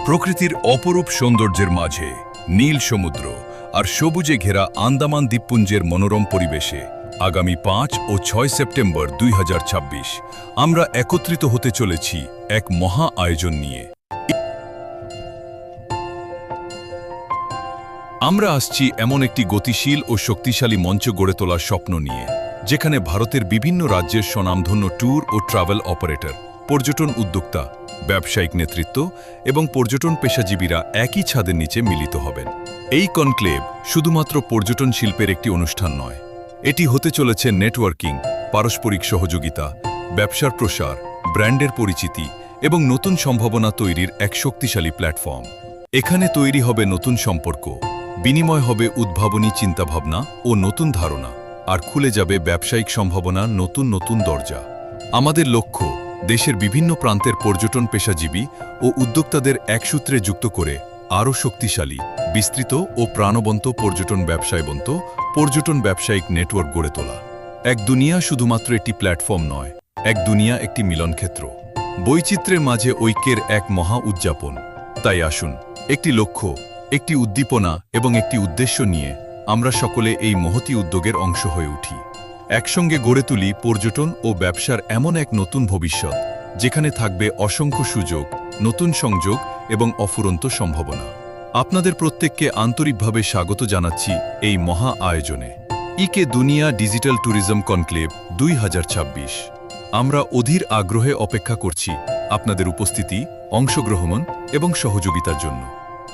প্রকৃতির অপরূপ সৌন্দর্যের মাঝে নীল সমুদ্র আর সবুজে ঘেরা আন্দামান দ্বীপপুঞ্জের মনোরম পরিবেশে আগামী 5 ও 6 সেপ্টেম্বর 2026 আমরা একত্রিত হতে চলেছি এক মহা আয়োজন নিয়ে। আমরা আসছি এমন একটি গতিশীল ও শক্তিশালী মঞ্চ গড়ে তোলার স্বপ্ন নিয়ে, যেখানে ভারতের বিভিন্ন রাজ্যের স্বনামধন্য ট্যুর ও ট্রাভেল অপারেটর, পর্যটন উদ্যোক্তা, ব্যবসায়িক নেতৃত্ব এবং পর্যটন পেশাজীবীরা একই ছাদের নিচে মিলিত হবেন। এই কনক্লেভ শুধুমাত্র পর্যটন শিল্পের একটি অনুষ্ঠান নয়, এটি হতে চলেছে নেটওয়ার্কিং, পারস্পরিক সহযোগিতা, ব্যবসার প্রসার, ব্র্যান্ডের পরিচিতি এবং নতুন সম্ভাবনা তৈরির এক শক্তিশালী প্ল্যাটফর্ম। এখানে তৈরি হবে নতুন সম্পর্ক, বিনিময় হবে উদ্ভাবনী চিন্তাভাবনা ও নতুন ধারণা, আর খুলে যাবে ব্যবসায়িক সম্ভাবনার নতুন নতুন দরজা। আমাদের লক্ষ্য দেশের বিভিন্ন প্রান্তের পর্যটন পেশাজীবী ও উদ্যোক্তাদের এক সূত্রে যুক্ত করে আরও শক্তিশালী, বিস্তৃত ও প্রাণবন্ত পর্যটন ব্যবসায়িক নেটওয়ার্ক গড়ে তোলা। এক দুনিয়া শুধুমাত্র একটি প্ল্যাটফর্ম নয়, এক দুনিয়া একটি মিলনক্ষেত্র, বৈচিত্র্যের মাঝে ঐক্যের এক মহা উদযাপন। তাই আসুন, একটি লক্ষ্য, একটি উদ্দীপনা এবং একটি উদ্দেশ্য নিয়ে আমরা সকলে এই মহতী উদ্যোগের অংশ হয়ে উঠি। একসঙ্গে গড়ে তুলি পর্যটন ও ব্যবসার এমন এক নতুন ভবিষ্যৎ, যেখানে থাকবে অসংখ্য সুযোগ, নতুন সংযোগ এবং অফুরন্ত সম্ভাবনা। আপনাদের প্রত্যেককে আন্তরিকভাবে স্বাগত জানাচ্ছি এই মহা আয়োজনে, ইকে দুনিয়া ডিজিটাল ট্যুরিজম কনক্লেভ 2026। আমরা অধীর আগ্রহে অপেক্ষা করছি আপনাদের উপস্থিতি, অংশগ্রহণ এবং সহযোগিতার জন্য।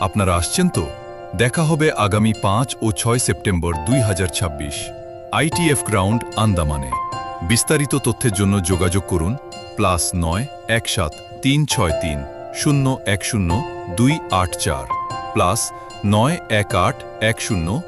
আপনারা আসছেন তো? দেখা হবে আগামী 5 ও 6 সেপ্টেম্বর 2026 ITF গ্রাউন্ড, আন্দামানে। বিস্তারিত তথ্যের জন্য যোগাযোগ করুন +9 17 363 010 284 +9 18 10